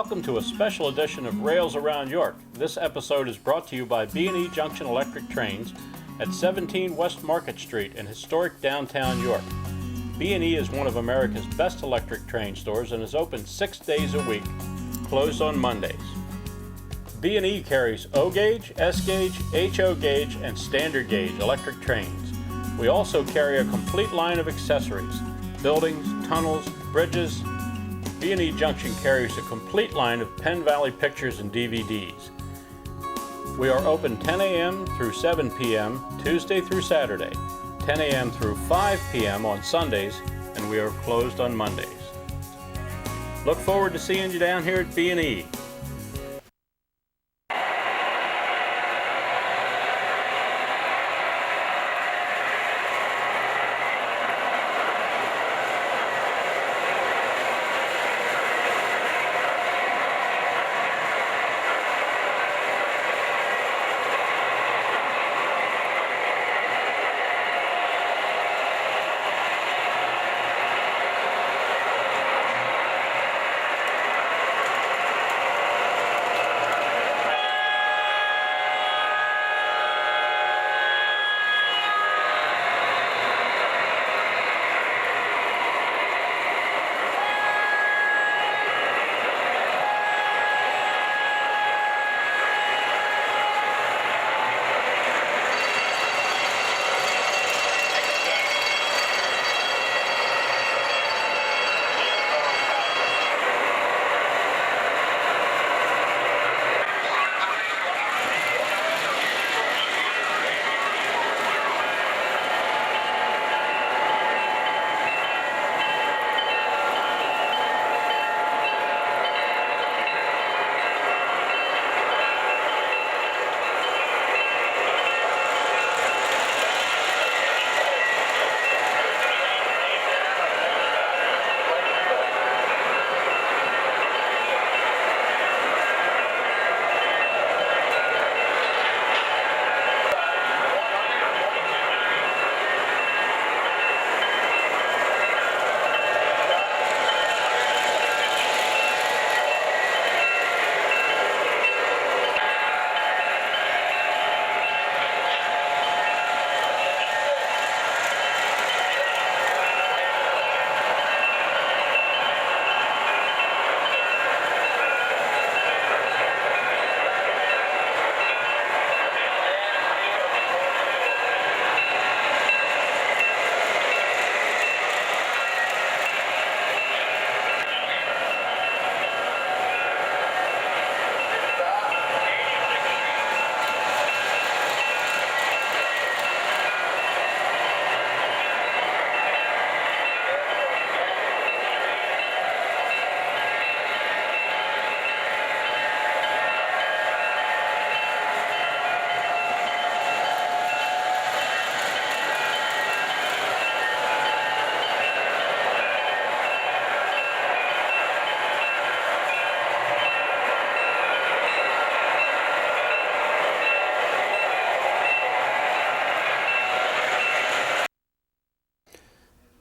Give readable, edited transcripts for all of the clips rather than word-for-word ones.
Welcome to a special edition of Rails Around York. This episode is brought to you by B&E Junction Electric Trains at 17 West Market Street in historic downtown York. B&E is one of America's best electric train stores and is open 6 days a week, closed on Mondays. B&E carries O-gauge, S-gauge, HO gauge, and standard gauge electric trains. We also carry a complete line of accessories, buildings, tunnels, bridges. B&E Junction carries a complete line of Penn Valley pictures and DVDs. We are open 10 a.m. through 7 p.m. Tuesday through Saturday, 10 a.m. through 5 p.m. on Sundays, and we are closed on Mondays. Look forward to seeing you down here at B&E.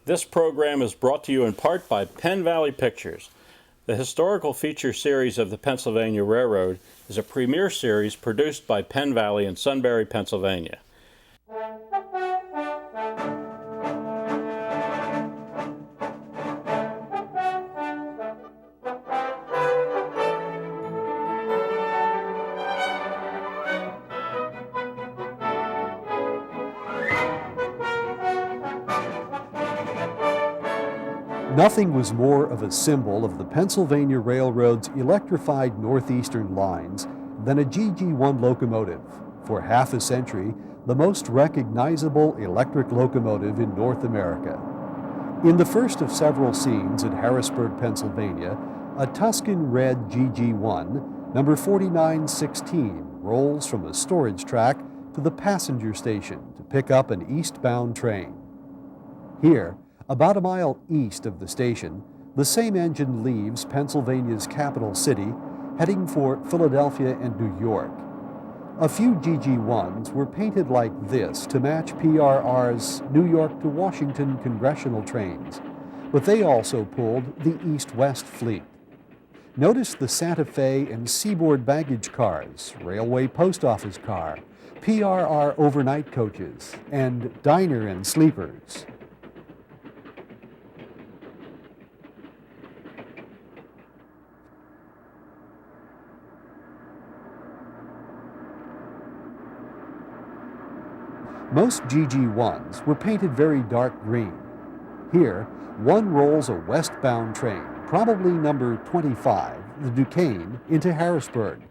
This program is brought to you in part by Penn Valley Pictures. The historical feature series of the Pennsylvania Railroad is a premier series produced by Penn Valley in Sunbury, Pennsylvania. Nothing was more of a symbol of the Pennsylvania Railroad's electrified northeastern lines than a GG1 locomotive, for half a century the most recognizable electric locomotive in North America. In the first of several scenes at Harrisburg, Pennsylvania, a Tuscan red GG1, number 4916, rolls from a storage track to the passenger station to pick up an eastbound train. Here, about a mile east of the station, the same engine leaves Pennsylvania's capital city, heading for Philadelphia and New York. A few GG1s were painted like this to match PRR's New York to Washington congressional trains, but they also pulled the east-west fleet. Notice the Santa Fe and Seaboard baggage cars, Railway Post Office car, PRR overnight coaches, and diner and sleepers. Most GG1s were painted very dark green. Here, one rolls a westbound train, probably number 25, the Duquesne, into Harrisburg.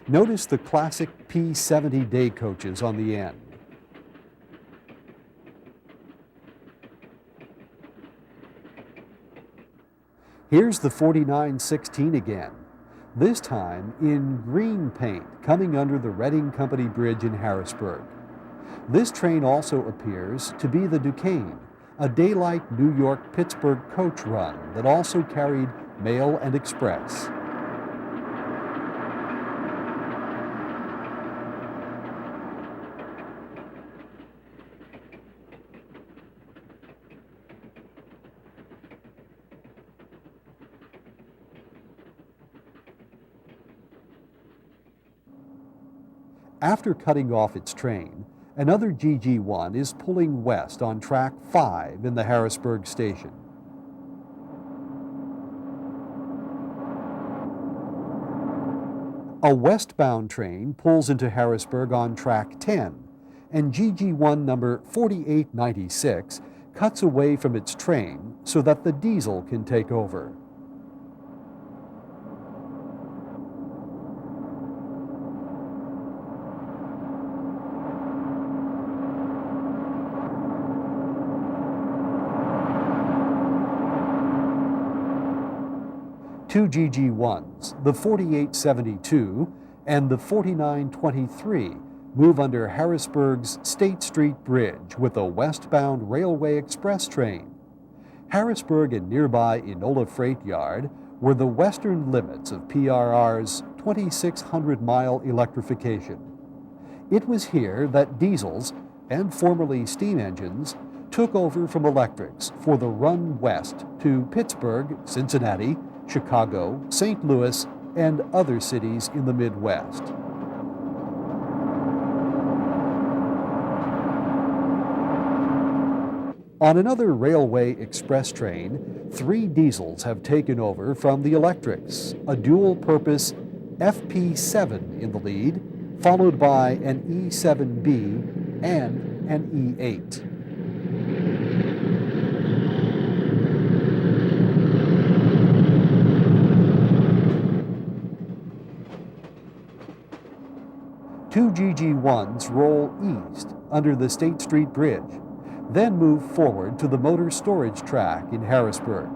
Notice the classic P70 day coaches on the end. Here's the 4916 again, this time in green paint coming under the Reading Company Bridge in Harrisburg. This train also appears to be the Duquesne, a daylight New York-Pittsburgh coach run that also carried mail and express. After cutting off its train, another GG1 is pulling west on track 5 in the Harrisburg station. A westbound train pulls into Harrisburg on track 10, and GG1 number 4896 cuts away from its train so that the diesel can take over. Two GG1s, the 4872 and the 4923, move under Harrisburg's State Street Bridge with a westbound Railway Express train. Harrisburg and nearby Enola Freight Yard were the western limits of PRR's 2,600-mile electrification. It was here that diesels, and formerly steam engines, took over from electrics for the run west to Pittsburgh, Cincinnati, Chicago, St. Louis, and other cities in the Midwest. On another Railway Express train, 3 diesels have taken over from the electrics, a dual-purpose FP7 in the lead, followed by an E7B and an E8. Two GG1s roll east under the State Street Bridge, then move forward to the motor storage track in Harrisburg.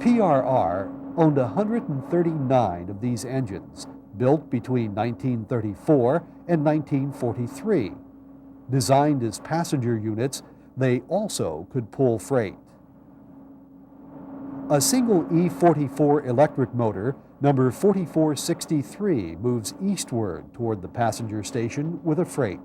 PRR owned 139 of these engines, built between 1934 and 1943. Designed as passenger units, they also could pull freight. A single E44 electric motor, number 4463, moves eastward toward the passenger station with a freight.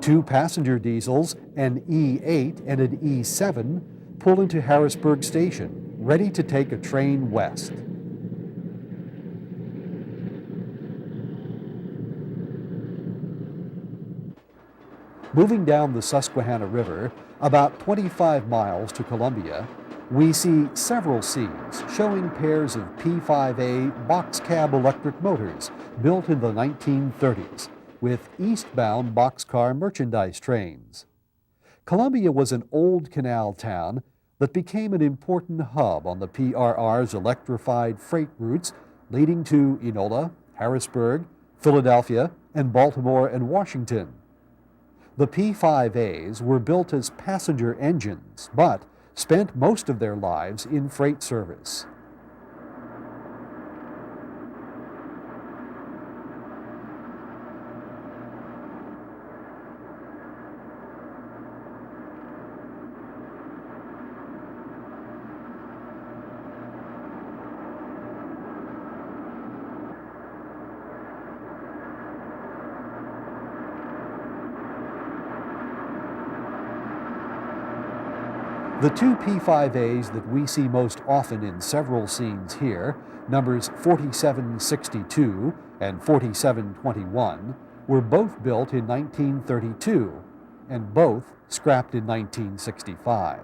Two passenger diesels, an E8 and an E7, pull into Harrisburg Station, ready to take a train west. Moving down the Susquehanna River, about 25 miles to Columbia, we see several scenes showing pairs of P5A box cab electric motors built in the 1930s, with eastbound boxcar merchandise trains. Columbia was an old canal town that became an important hub on the PRR's electrified freight routes leading to Enola, Harrisburg, Philadelphia, and Baltimore and Washington. The P5As were built as passenger engines, but spent most of their lives in freight service. The two P5As that we see most often in several scenes here, numbers 4762 and 4721, were both built in 1932 and both scrapped in 1965.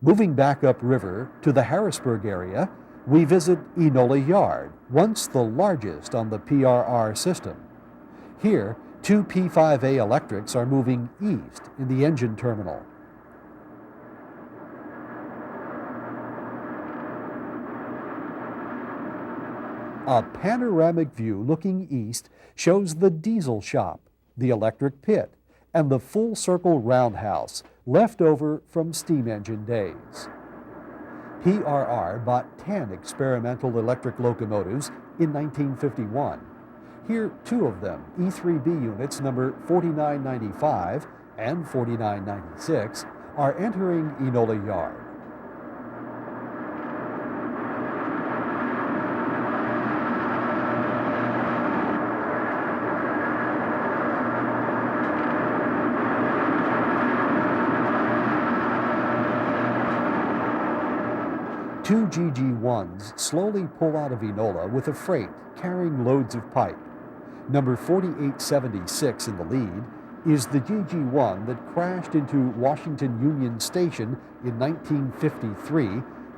Moving back upriver to the Harrisburg area, we visit Enola Yard, once the largest on the PRR system. Here, two P5A electrics are moving east in the engine terminal. A panoramic view looking east shows the diesel shop, the electric pit, and the full circle roundhouse left over from steam engine days. PRR bought 10 experimental electric locomotives in 1951. Here, two of them, E3B units number 4995 and 4996, are entering Enola Yard. Two GG1s slowly pull out of Enola with a freight carrying loads of pipe. Number 4876 in the lead is the GG1 that crashed into Washington Union Station in 1953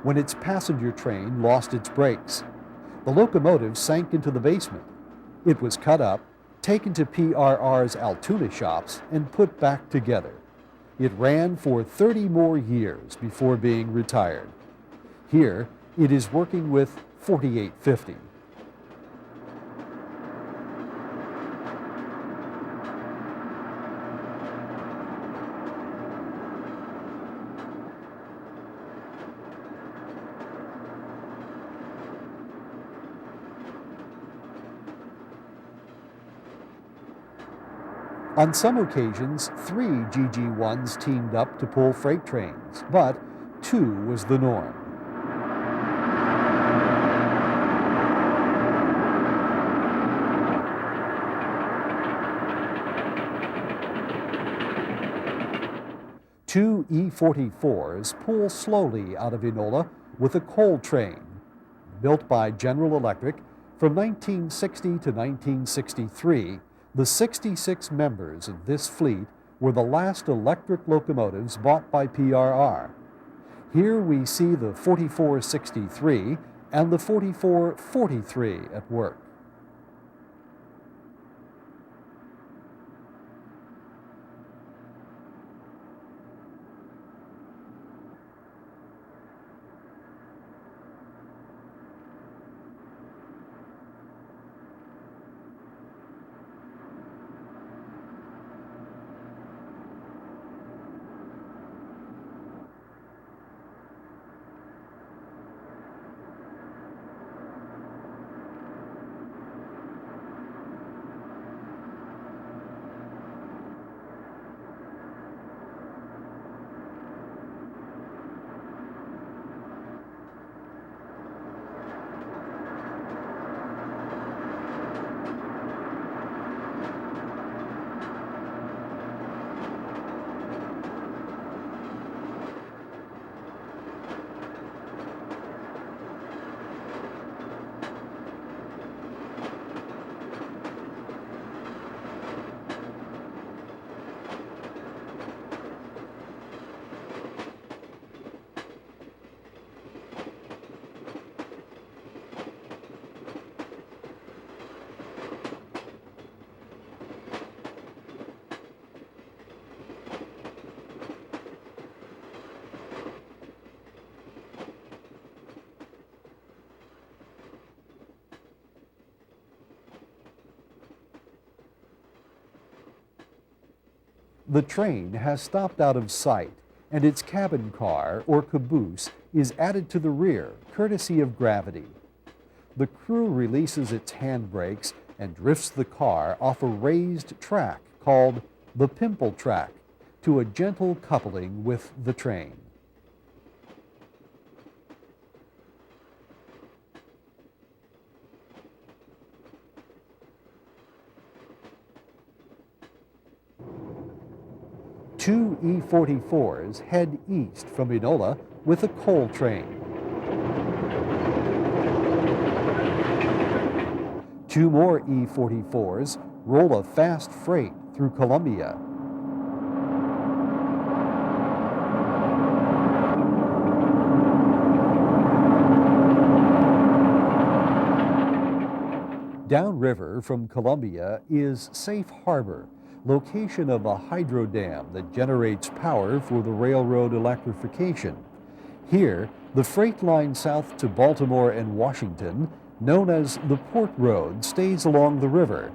when its passenger train lost its brakes. The locomotive sank into the basement. It was cut up, taken to PRR's Altoona shops, and put back together. It ran for 30 more years before being retired. Here, it is working with 4850. On some occasions, 3 GG1s teamed up to pull freight trains, but 2 was the norm. Two E-44s pull slowly out of Enola with a coal train. Built by General Electric from 1960 to 1963, the 66 members of this fleet were the last electric locomotives bought by PRR. Here we see the 4463 and the 4443 at work. The train has stopped out of sight, and its cabin car, or caboose, is added to the rear, courtesy of gravity. The crew releases its handbrakes and drifts the car off a raised track called the pimple track to a gentle coupling with the train. Two E-44s head east from Enola with a coal train. Two more E-44s roll a fast freight through Columbia. Downriver from Columbia is Safe Harbor, location of a hydro dam that generates power for the railroad electrification. Here, the freight line south to Baltimore and Washington, known as the Port Road, stays along the river.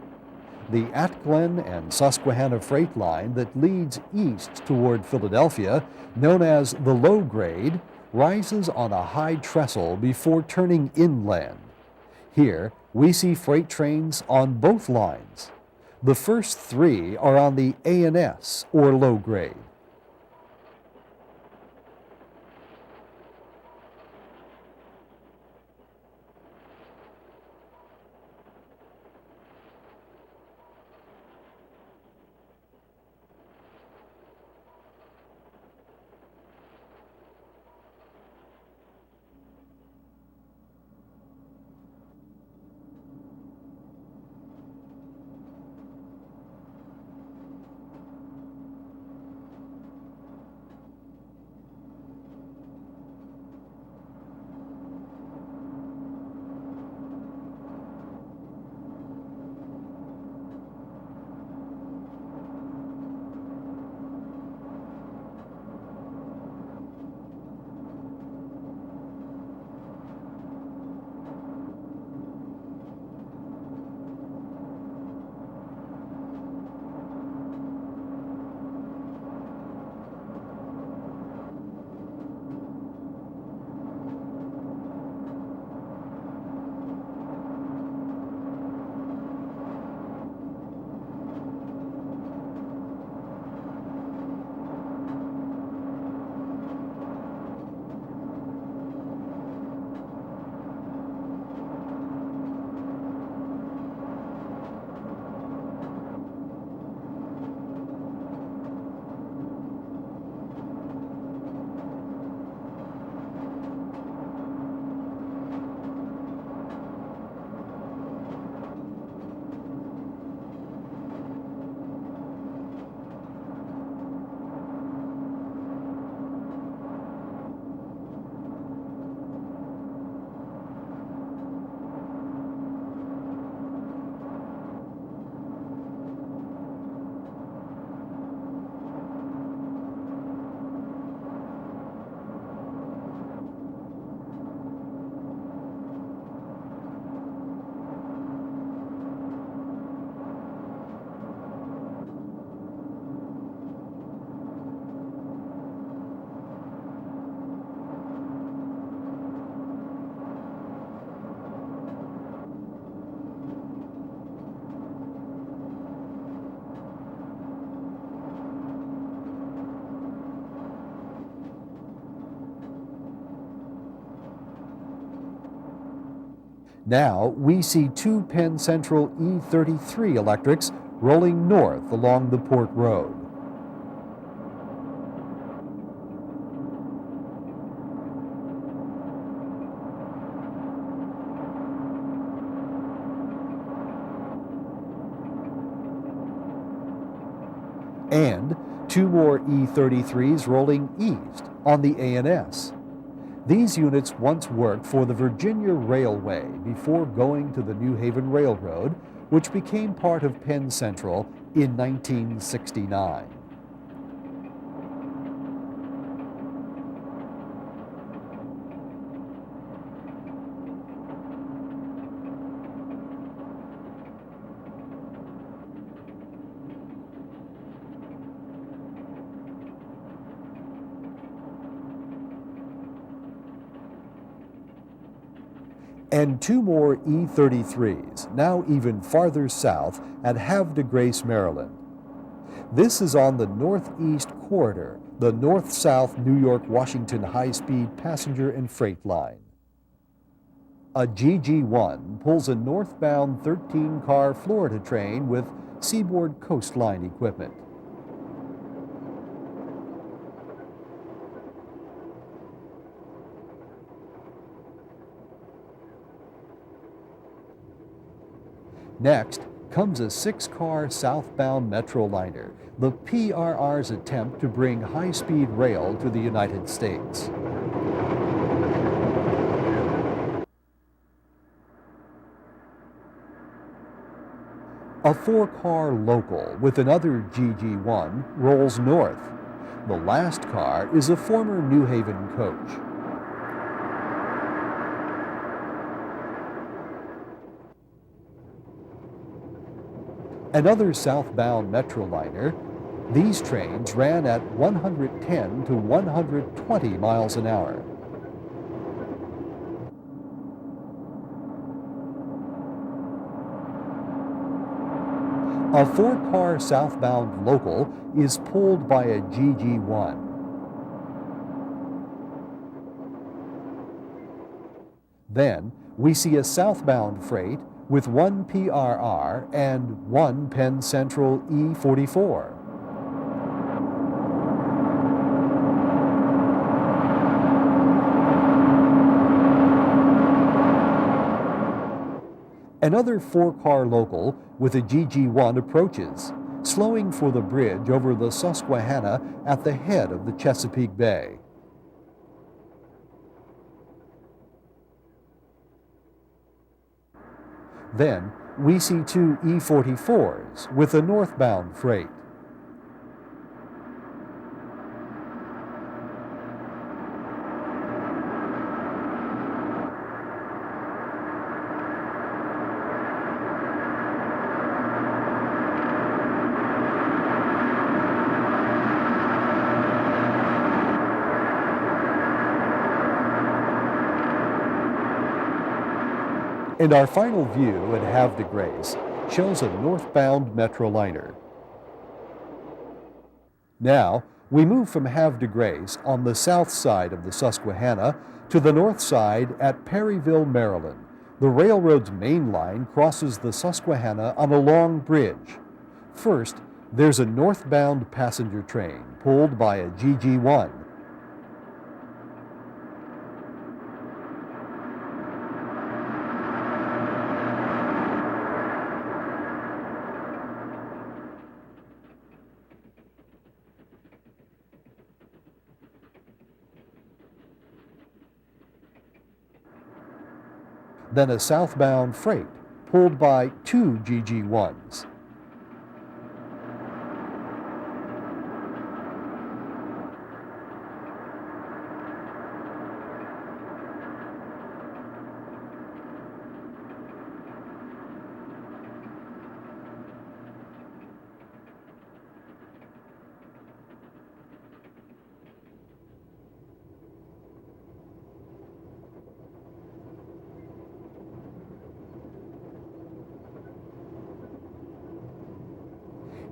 The Atglen and Susquehanna freight line that leads east toward Philadelphia, known as the Low Grade, rises on a high trestle before turning inland. Here, we see freight trains on both lines. The first three are on the A&S, or low grade. Now we see two Penn Central E33 electrics rolling north along the Port Road. And two more E33s rolling east on the A&S. These units once worked for the Virginia Railway before going to the New Haven Railroad, which became part of Penn Central in 1969. And two more E33s, now even farther south at Havre de Grace, Maryland. This is on the Northeast Corridor, the north-south New York-Washington high-speed passenger and freight line. A GG1 pulls a northbound 13-car Florida train with Seaboard Coastline equipment. Next comes a 6-car southbound metro liner, the PRR's attempt to bring high-speed rail to the United States. A 4-car local with another GG1 rolls north. The last car is a former New Haven coach. Another southbound Metroliner. These trains ran at 110 to 120 miles an hour. A 4-car southbound local is pulled by a GG1. Then we see a southbound freight with one PRR and one Penn Central E44. Another 4-car local with a GG1 approaches, slowing for the bridge over the Susquehanna at the head of the Chesapeake Bay. Then we see two E44s with a northbound freight. And our final view at Havre de Grace shows a northbound Metroliner. Now, we move from Havre de Grace on the south side of the Susquehanna to the north side at Perryville, Maryland. The railroad's main line crosses the Susquehanna on a long bridge. First, there's a northbound passenger train pulled by a GG1. Then a southbound freight pulled by two GG1s.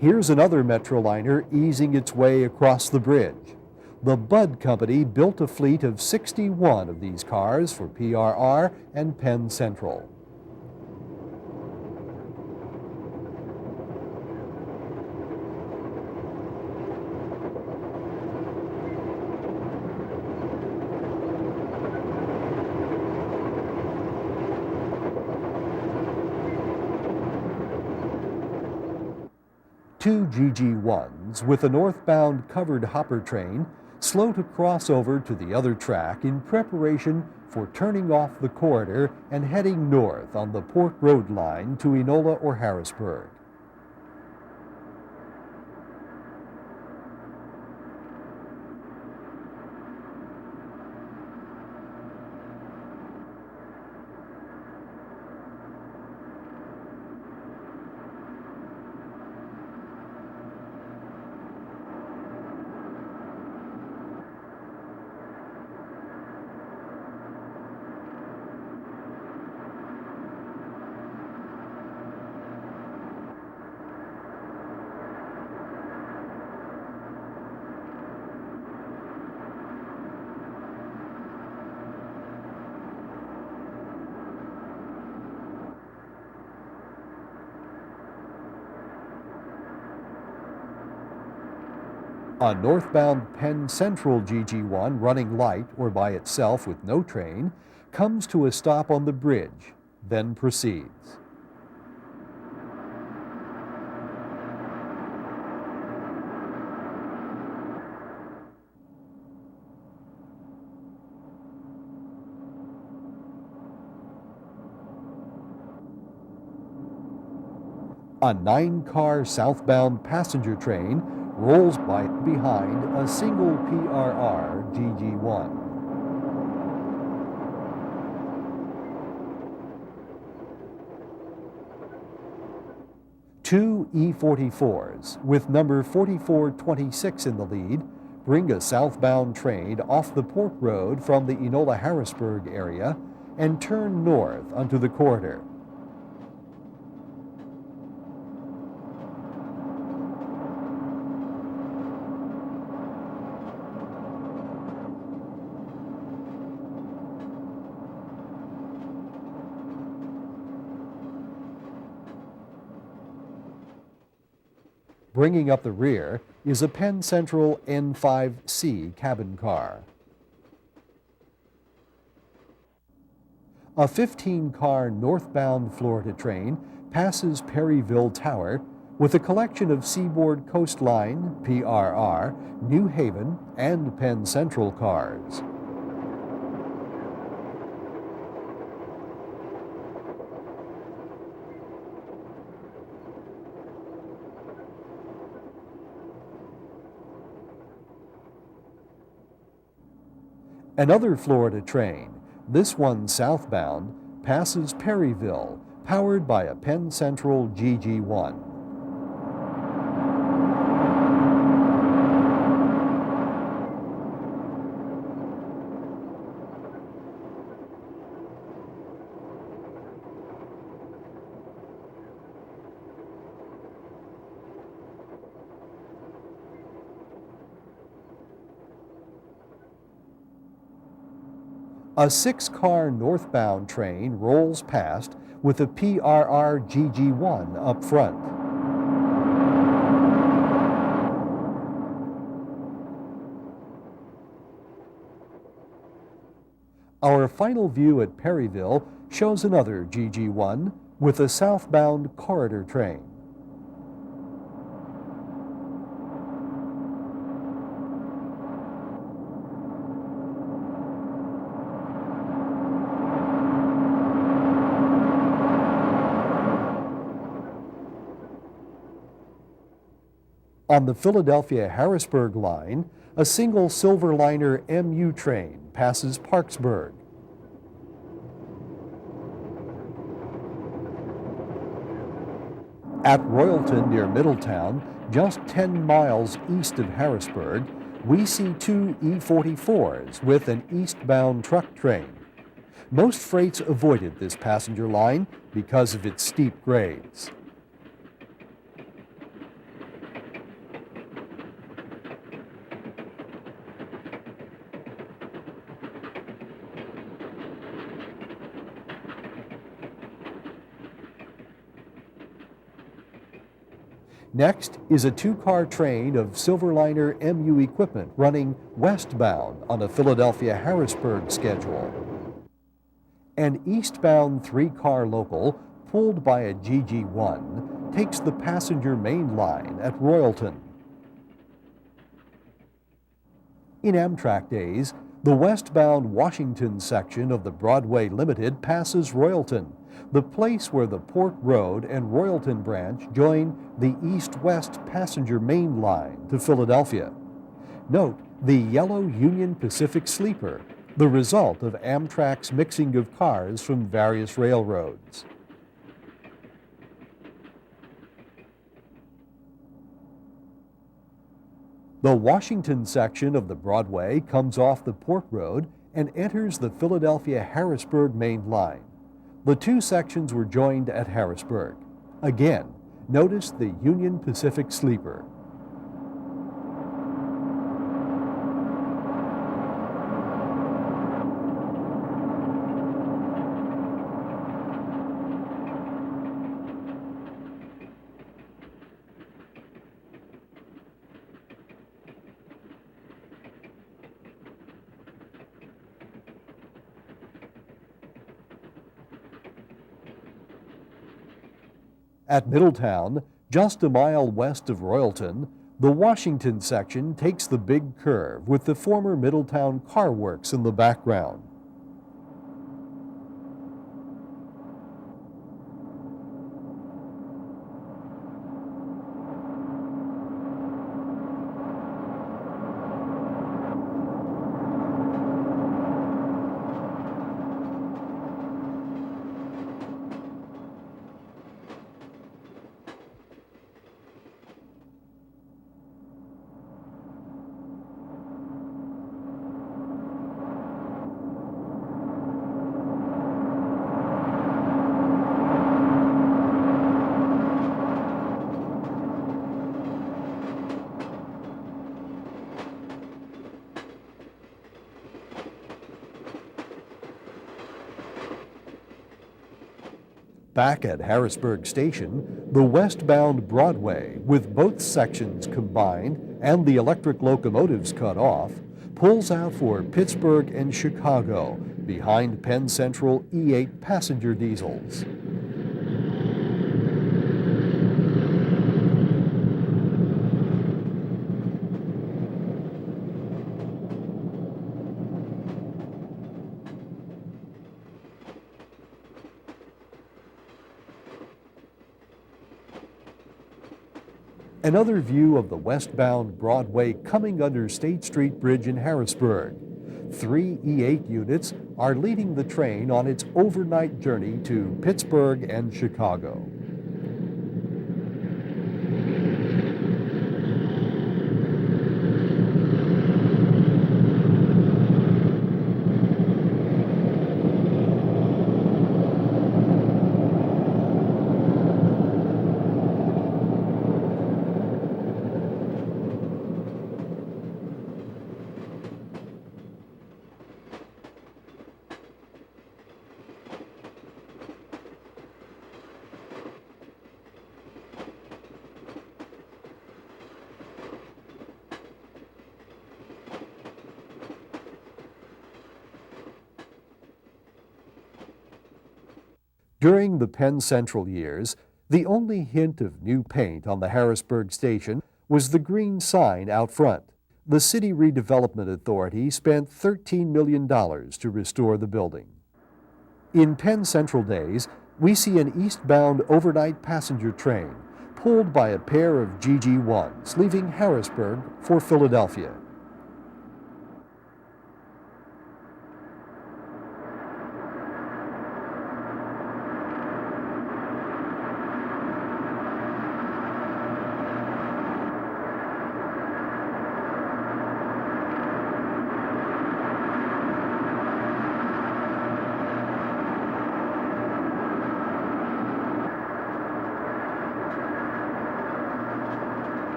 Here's another Metroliner easing its way across the bridge. The Budd Company built a fleet of 61 of these cars for PRR and Penn Central. Two GG1s with a northbound covered hopper train slow to cross over to the other track in preparation for turning off the corridor and heading north on the Port Road line to Enola or Harrisburg. A northbound Penn Central GG1 running light or by itself with no train comes to a stop on the bridge, then proceeds. A 9-car southbound passenger train rolls by behind a single PRR GG1. Two E44s with number 4426 in the lead bring a southbound train off the Port Road from the Enola-Harrisburg area and turn north onto the corridor. Bringing up the rear is a Penn Central N5C cabin car. A 15-car northbound Florida train passes Perryville Tower with a collection of Seaboard Coastline, PRR, New Haven, and Penn Central cars. Another Florida train, this one southbound, passes Perryville, powered by a Penn Central GG1. A 6-car northbound train rolls past with a PRR GG1 up front. Our final view at Perryville shows another GG1 with a southbound corridor train. On the Philadelphia-Harrisburg line, a single Silverliner MU train passes Parksburg. At Royalton near Middletown, just 10 miles east of Harrisburg, we see two E44s with an eastbound truck train. Most freights avoided this passenger line because of its steep grades. Next is a 2-car train of Silverliner MU equipment running westbound on a Philadelphia-Harrisburg schedule. An eastbound 3-car local pulled by a GG1 takes the passenger main line at Royalton. In Amtrak days, the westbound Washington section of the Broadway Limited passes Royalton, the place where the Port Road and Royalton branch join the east-west passenger main line to Philadelphia. Note the yellow Union Pacific sleeper, the result of Amtrak's mixing of cars from various railroads. The Washington section of the Broadway comes off the Port Road and enters the Philadelphia-Harrisburg main line. The two sections were joined at Harrisburg. Again, notice the Union Pacific sleeper. At Middletown, just a mile west of Royalton, the Washington section takes the big curve with the former Middletown Car Works in the background. Back at Harrisburg Station, the westbound Broadway, with both sections combined and the electric locomotives cut off, pulls out for Pittsburgh and Chicago behind Penn Central E8 passenger diesels. Another view of the westbound Broadway coming under State Street Bridge in Harrisburg. 3 E8 units are leading the train on its overnight journey to Pittsburgh and Chicago. During the Penn Central years, the only hint of new paint on the Harrisburg station was the green sign out front. The City Redevelopment Authority spent $13 million to restore the building. In Penn Central days, we see an eastbound overnight passenger train pulled by a pair of GG1s leaving Harrisburg for Philadelphia.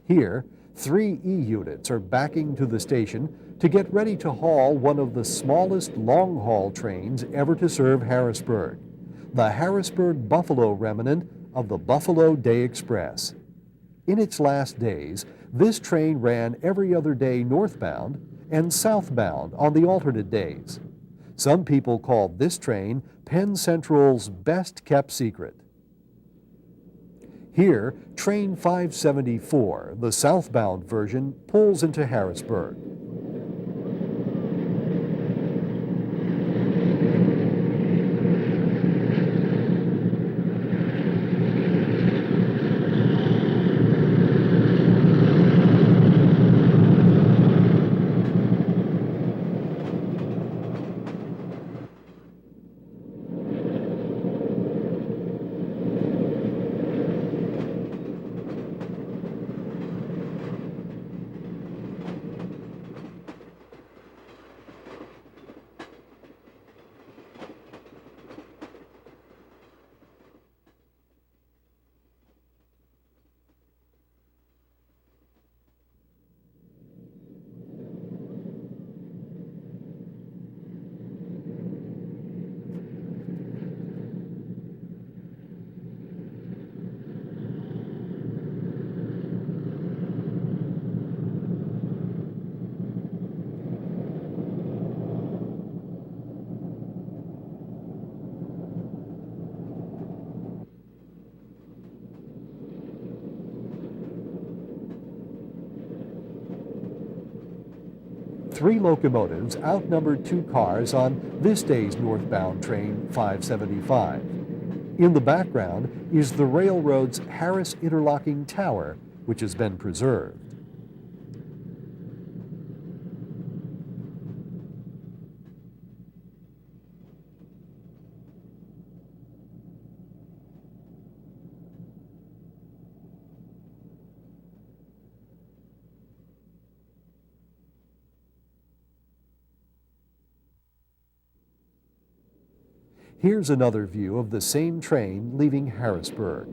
Here, 3 E-units are backing to the station to get ready to haul one of the smallest long-haul trains ever to serve Harrisburg, the Harrisburg-Buffalo remnant of the Buffalo Day Express. In its last days, this train ran every other day northbound and southbound on the alternate days. Some people called this train Penn Central's best-kept secret. Here, train 574, the southbound version, pulls into Harrisburg. Three locomotives outnumbered 2 cars on this day's northbound train 575. In the background is the railroad's Harris Interlocking Tower, which has been preserved. Here's another view of the same train leaving Harrisburg.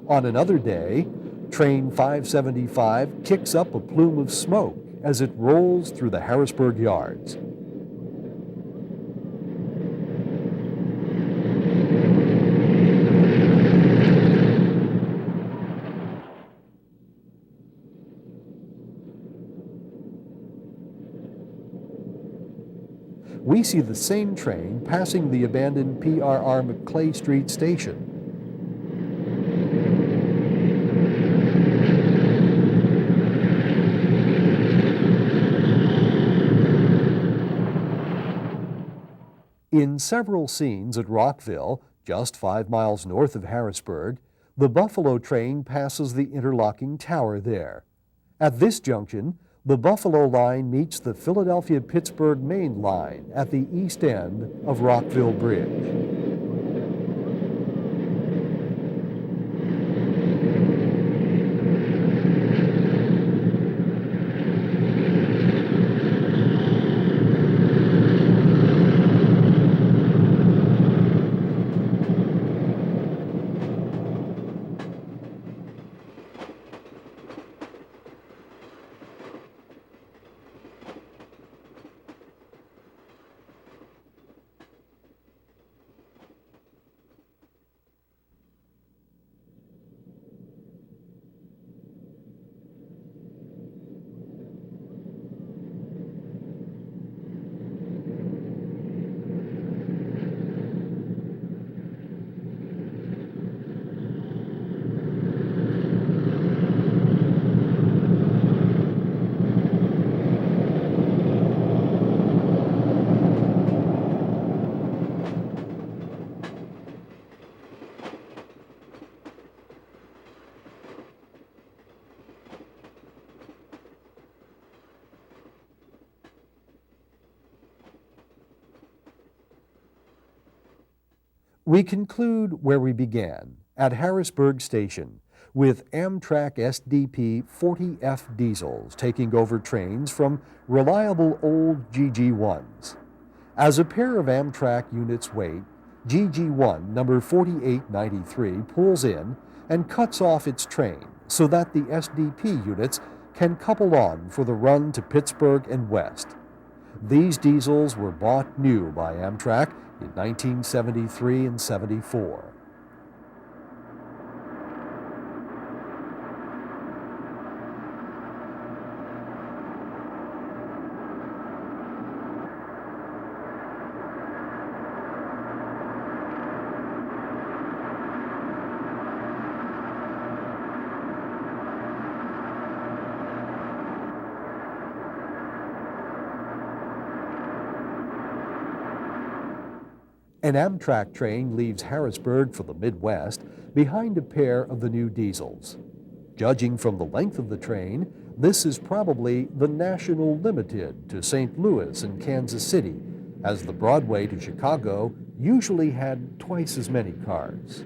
On another day, train 575 kicks up a plume of smoke as it rolls through the Harrisburg yards. We see the same train passing the abandoned PRR McClay Street station. In several scenes at Rockville, just 5 miles north of Harrisburg, the Buffalo train passes the interlocking tower there. At this junction, the Buffalo line meets the Philadelphia-Pittsburgh Main line at the east end of Rockville Bridge. We conclude where we began, at Harrisburg Station, with Amtrak SDP 40F diesels taking over trains from reliable old GG1s. As a pair of Amtrak units wait, GG1 number 4893 pulls in and cuts off its train so that the SDP units can couple on for the run to Pittsburgh and west. These diesels were bought new by Amtrak in 1973 and 74. An Amtrak train leaves Harrisburg for the Midwest behind a pair of the new diesels. Judging from the length of the train, this is probably the National Limited to St. Louis and Kansas City, as the Broadway to Chicago usually had twice as many cars.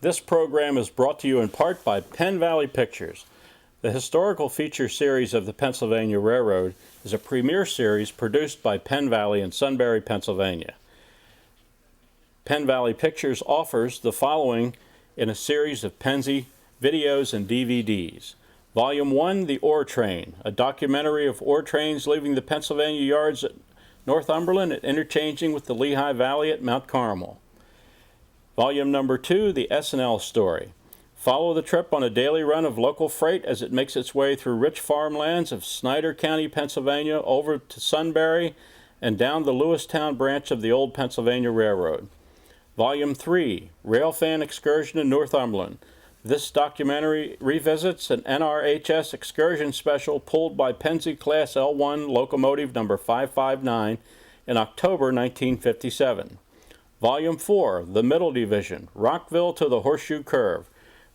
This program is brought to you in part by Penn Valley Pictures. The historical feature series of the Pennsylvania Railroad is a premier series produced by Penn Valley in Sunbury, Pennsylvania. Penn Valley Pictures offers the following in a series of Pennsy videos and DVDs. Volume 1, The Ore Train, a documentary of ore trains leaving the Pennsylvania yards at Northumberland and interchanging with the Lehigh Valley at Mount Carmel. Volume number 2, The S&L Story. Follow the trip on a daily run of local freight as it makes its way through rich farmlands of Snyder County, Pennsylvania, over to Sunbury and down the Lewistown branch of the old Pennsylvania Railroad. Volume 3, Railfan Excursion in Northumberland. This documentary revisits an NRHS excursion special pulled by Pennsy Class L1 locomotive number 559 in October 1957. Volume 4, The Middle Division, Rockville to the Horseshoe Curve.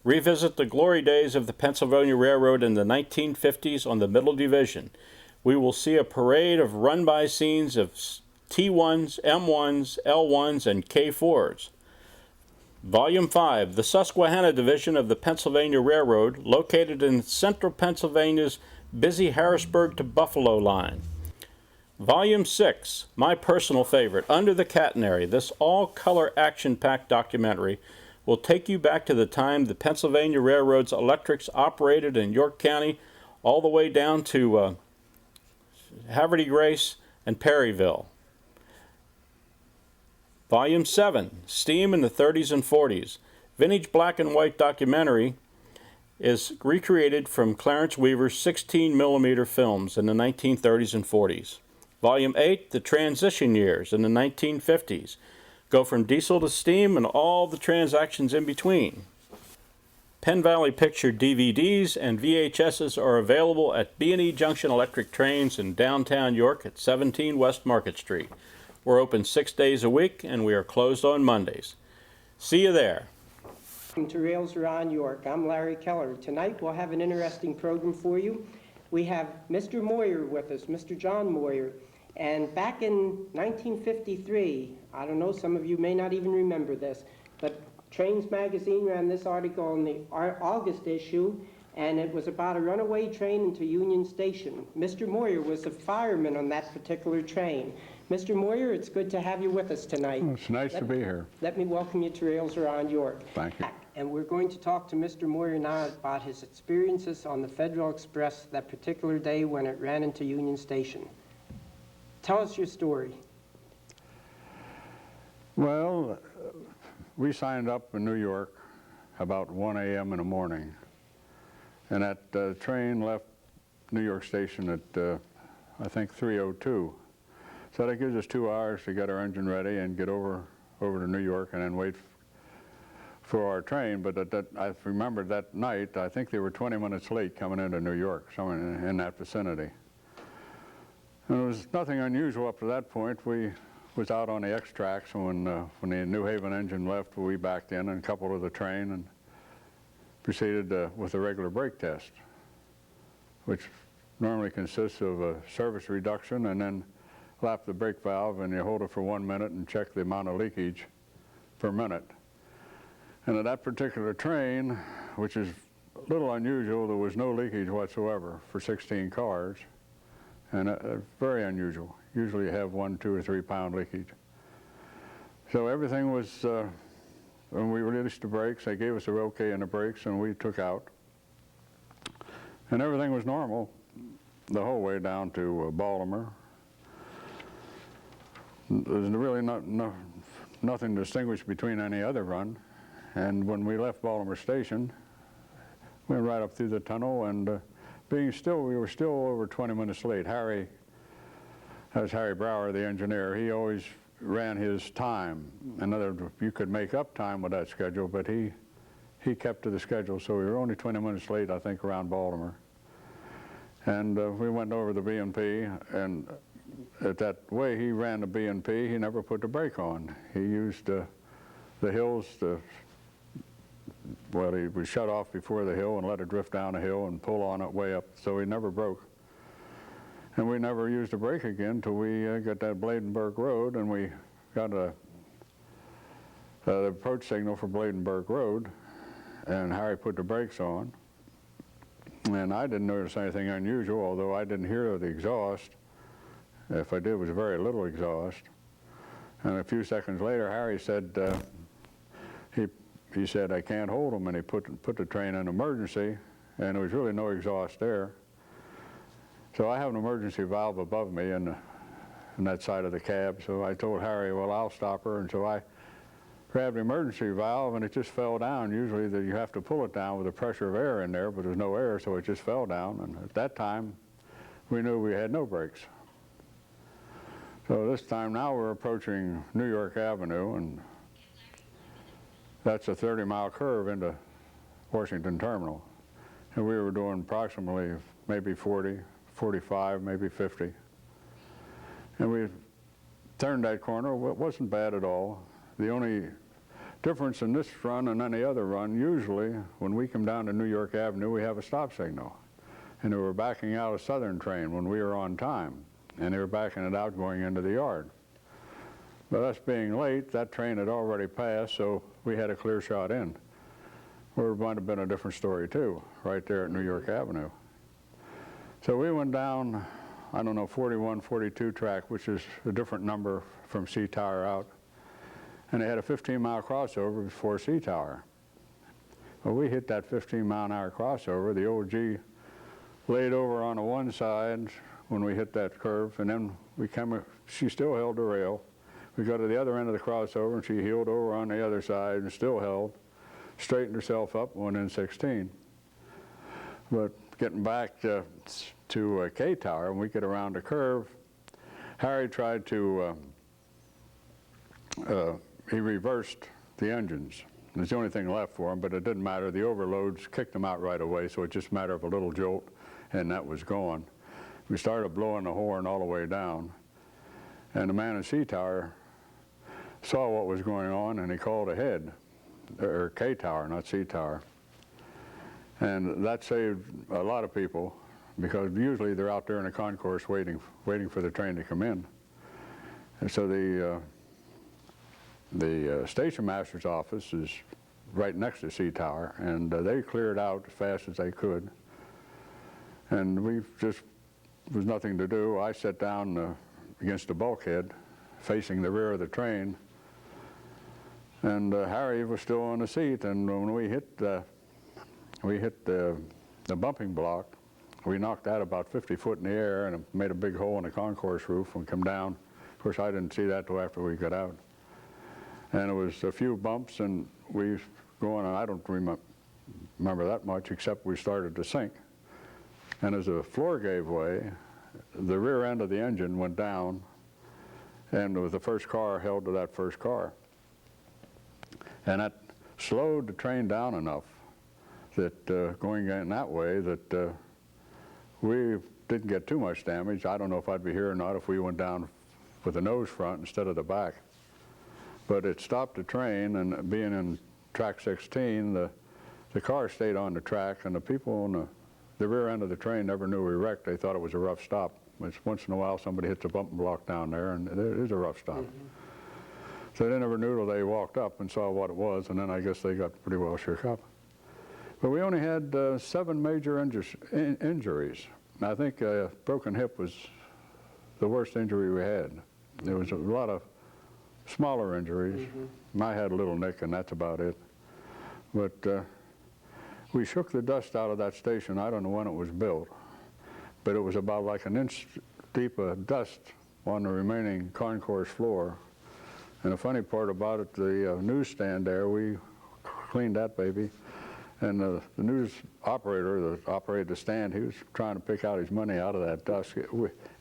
Revisit the glory days of the Pennsylvania Railroad in the 1950s on the Middle Division. We will see a parade of run-by scenes of T1s, M1s, L1s, and K4s. Volume 5, the Susquehanna Division of the Pennsylvania Railroad, located in central Pennsylvania's busy Harrisburg to Buffalo line. Volume 6, my personal favorite, Under the Catenary. This all-color action-packed documentary will take you back to the time the Pennsylvania Railroad's electrics operated in York County all the way down to Haverty Grace and Perryville. Volume 7, Steam in the 30s and 40s. Vintage black and white documentary is recreated from Clarence Weaver's 16mm films in the 1930s and 40s. Volume 8, The Transition Years in the 1950s. Go from diesel to steam and all the transactions in between. Penn Valley Picture DVDs and VHSs are available at B&E Junction Electric Trains in downtown York at 17 West Market Street. We're open 6 days a week and we are closed on Mondays. See you there. Welcome to Rails Around York. I'm Larry Keller. Tonight we'll have an interesting program for you. We have Mr. Moyer with us, Mr. John Moyer. And back in 1953, I don't know, some of you may not even remember this, but Trains Magazine ran this article in the August issue, and it was about a runaway train into Union Station. Mr. Moyer was a fireman on that particular train. Mr. Moyer, it's good to have you with us tonight. Well, it's nice to be here. Let me welcome you to Rails Around York. Thank you. And we're going to talk to Mr. Moyer now about his experiences on the Federal Express that particular day when it ran into Union Station. Tell us your story. Well, we signed up in New York about 1 a.m. in the morning. And that train left New York Station at, I think, 3:02. So that gives us 2 hours to get our engine ready and get over to New York and then wait for our train. But I remember that night, I think they were 20 minutes late coming into New York, somewhere in that vicinity. And there was nothing unusual up to that point. We was out on the X tracks, and when the New Haven engine left, we backed in and coupled with the train and proceeded with a regular brake test, which normally consists of a service reduction and then lap the brake valve and you hold it for 1 minute and check the amount of leakage per minute. And at that particular train, which is a little unusual, there was no leakage whatsoever for 16 cars, and very unusual. Usually you have 1, 2, or 3 pound leakage. So everything was, when we released the brakes, they gave us a okay in the brakes and we took out. And everything was normal the whole way down to Baltimore. There's really nothing distinguished between any other run. And when we left Baltimore Station, we went right up through the tunnel, and we were still over 20 minutes late. Harry Brower, the engineer, he always ran his time. In other words, you could make up time with that schedule, but he kept to the schedule, so we were only 20 minutes late, I think, around Baltimore. And we went over the B&P, and at that way he ran the B&P, he never put the brake on. He used the hills well, he would shut off before the hill and let it drift down the hill and pull on it way up, so he never broke. And we never used a brake again until we got that Bladenburg Road, and we got the approach signal for Bladenburg Road, and Harry put the brakes on. And I didn't notice anything unusual, although I didn't hear the exhaust. If I did, it was very little exhaust. And a few seconds later, Harry said, he said, I can't hold them, and he put the train in emergency, and there was really no exhaust there. So I have an emergency valve above me in that side of the cab, so I told Harry, well, I'll stop her, and so I grabbed the emergency valve, and it just fell down. Usually you have to pull it down with the pressure of air in there, but there's no air, so it just fell down, and at that time, we knew we had no brakes. So this time now we're approaching New York Avenue, and that's a 30-mile curve into Washington Terminal. And we were doing approximately maybe 40, 45, maybe 50. And we turned that corner. It wasn't bad at all. The only difference in this run and any other run, usually when we come down to New York Avenue, we have a stop signal. And they were backing out a Southern train when we were on time. And they were backing it out going into the yard. But us being late, that train had already passed, so we had a clear shot in. Or it might have been a different story too, right there at New York Avenue. So we went down, I don't know, 41, 42 track, which is a different number from Sea Tower out. And they had a 15-mile crossover before Sea Tower. Well, we hit that 15-mile-an-hour crossover. The old G laid over on the one side when we hit that curve, and then she still held the rail. We got to the other end of the crossover, and she heeled over on the other side and still held, straightened herself up, went in 16. But getting back to K Tower, when we get around the curve, Harry tried to, he reversed the engines. It's the only thing left for him, but it didn't matter. The overloads kicked them out right away, so it just mattered of a little jolt, and that was gone. We started blowing the horn all the way down, and the man in Sea Tower saw what was going on, and he called ahead. or K tower, not C tower. And that saved a lot of people, because usually they're out there in a concourse waiting for the train to come in. And so the station master's office is right next to C tower, and they cleared out as fast as they could. And there was nothing to do. I sat down against the bulkhead facing the rear of the train, and Harry was still on the seat. And when we hit the bumping block, we knocked that about 50 foot in the air, and it made a big hole in the concourse roof and come down. Of course, I didn't see that till after we got out. And it was a few bumps, and we going on. I don't remember that much, except we started to sink. And as the floor gave way, the rear end of the engine went down, and the first car held to that first car. And that slowed the train down enough that going in that way that we didn't get too much damage. I don't know if I'd be here or not if we went down with the nose front instead of the back. But it stopped the train, and being in track 16, the car stayed on the track, and the people on the rear end of the train never knew we wrecked. They thought it was a rough stop. Once in a while somebody hits a bumping block down there, and it is a rough stop. So they never knew till they walked up and saw what it was, and then I guess they got pretty well shook up. But we only had 7 major injuries. I think broken hip was the worst injury we had. There was a lot of smaller injuries. I had a little nick, and that's about it. But we shook the dust out of that station. I don't know when it was built, but it was about like an inch deep of dust on the remaining concourse floor. And the funny part about it, the newsstand there, we cleaned that baby. And the news operator that operated the stand, he was trying to pick out his money out of that dust.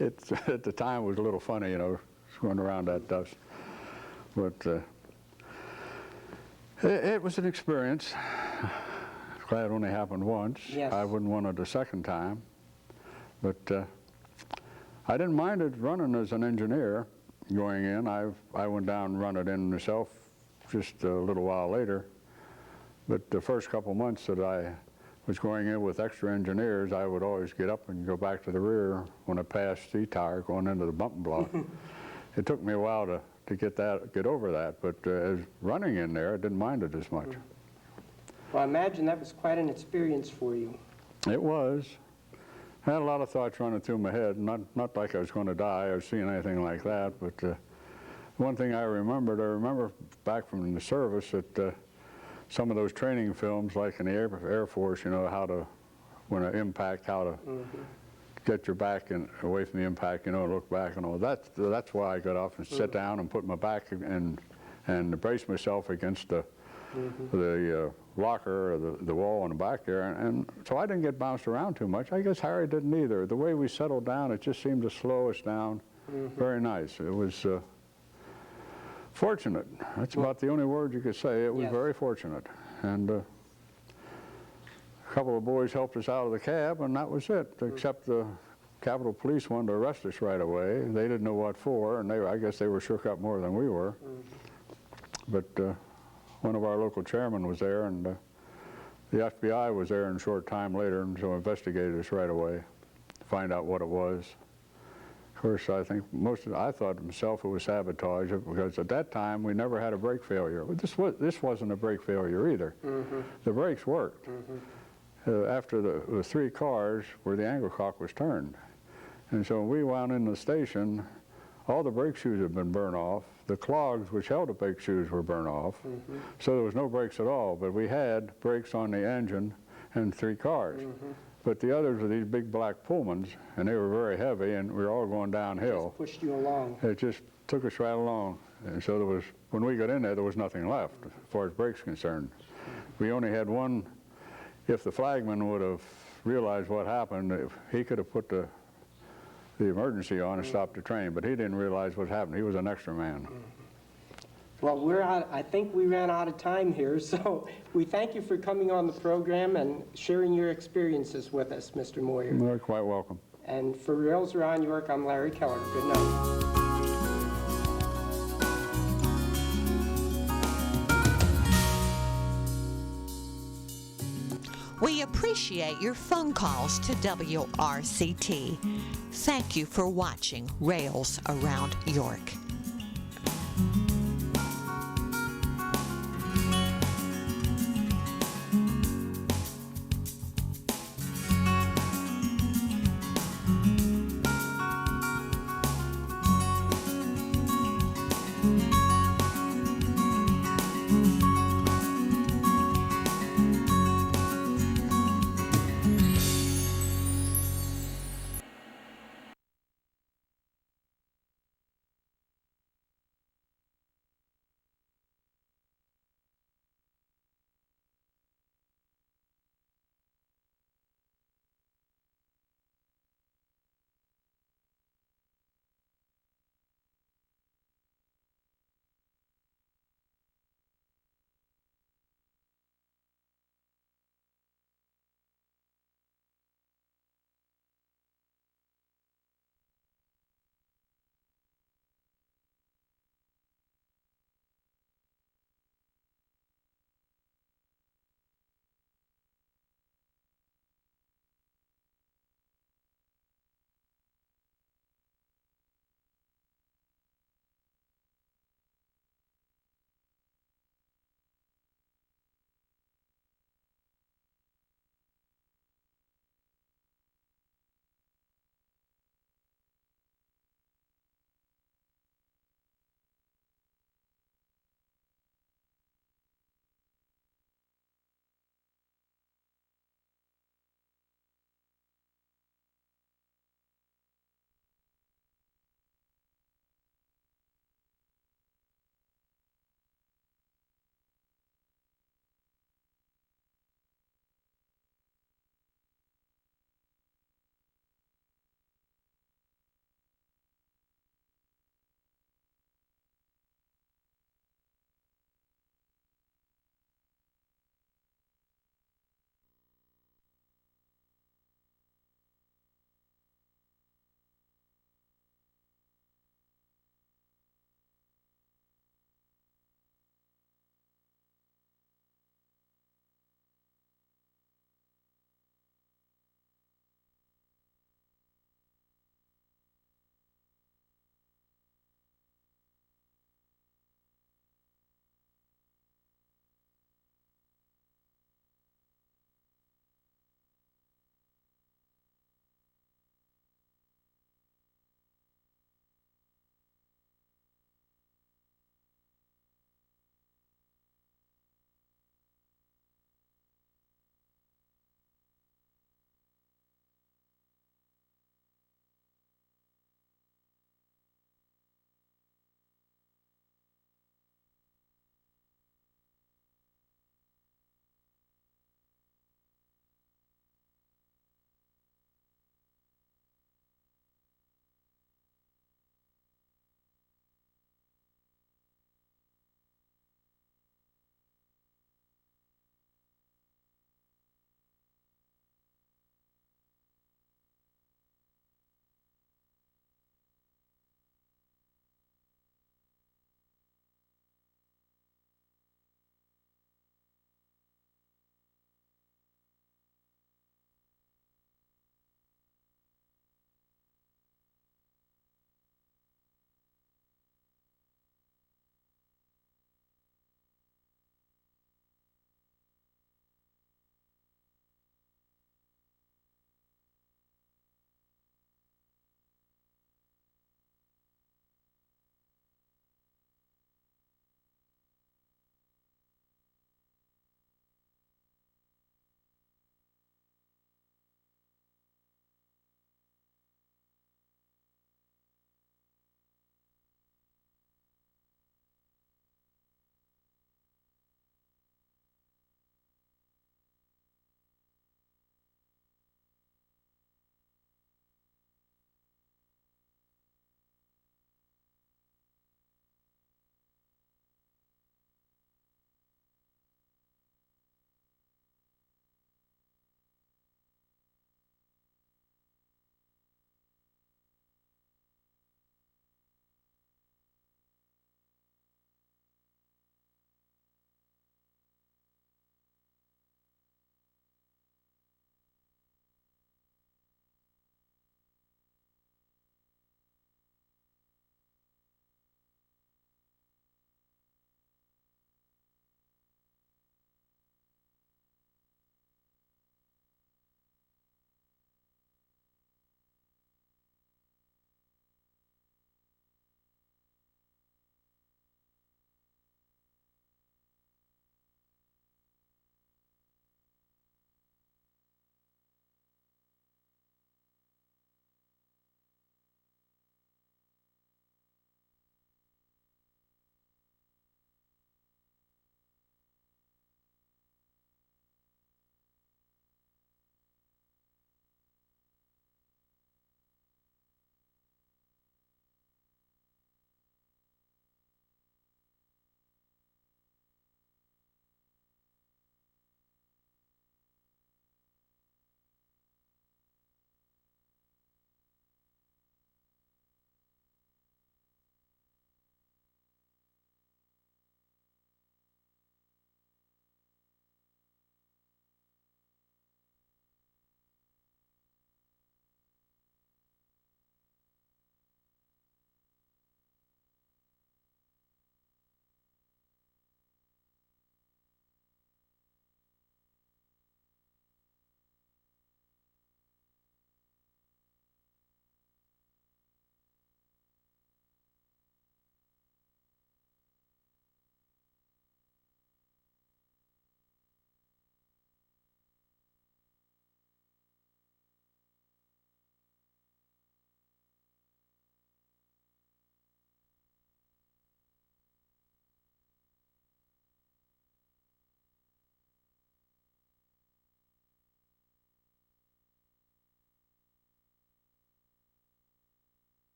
At the time, it was a little funny, you know, going around that dust. But it was an experience. Glad it only happened once. Yes. I wouldn't want it a second time. But I didn't mind it running as an engineer going in. I went down and run it in myself just a little while later. But the first couple months that I was going in with extra engineers, I would always get up and go back to the rear when I passed C tower going into the bumping block. It took me a while to get over that, but as running in there, I didn't mind it as much. Well, I imagine that was quite an experience for you. It was. I had a lot of thoughts running through my head, not like I was going to die or seeing anything like that, but one thing I remember back from the service that some of those training films, like in the Air Force, you know, how to, when an impact, how to get your back away from the impact, you know, look back and all. That's why I got off and sat down and put my back and brace myself against the locker or the wall in the back there, and so I didn't get bounced around too much. I guess Harry didn't either. The way we settled down, it just seemed to slow us down. Very nice. It was fortunate. That's about the only word you could say. It was very fortunate. And a couple of boys helped us out of the cab, and that was it, except the Capitol Police wanted to arrest us right away. They didn't know what for, and I guess they were shook up more than we were. But one of our local chairmen was there, and the FBI was there in a short time later, and so investigated us right away to find out what it was. Of course, I think I thought to myself it was sabotage, because at that time we never had a brake failure. This wasn't a brake failure either. The brakes worked. After the 3 cars where the angle cock was turned. And so when we wound in the station, all the brake shoes had been burned off. The clogs which held the brake shoes were burned off. So there was no brakes at all, but we had brakes on the engine and 3 cars. But the others were these big black Pullmans, and they were very heavy, and we were all going downhill. Just pushed you along. It just took us right along. And so when we got in there was nothing left as far as brakes concerned. We only had one. If the flagman would have realized what happened, he could have put the emergency on and stopped the train, but he didn't realize what happened. He was an extra man. Well, I think we ran out of time here, so we thank you for coming on the program and sharing your experiences with us, Mr. Moyer. You're quite welcome. And for Rails Around York, I'm Larry Keller. Good night. We appreciate your phone calls to WRCT. Thank you for watching Rails Around York.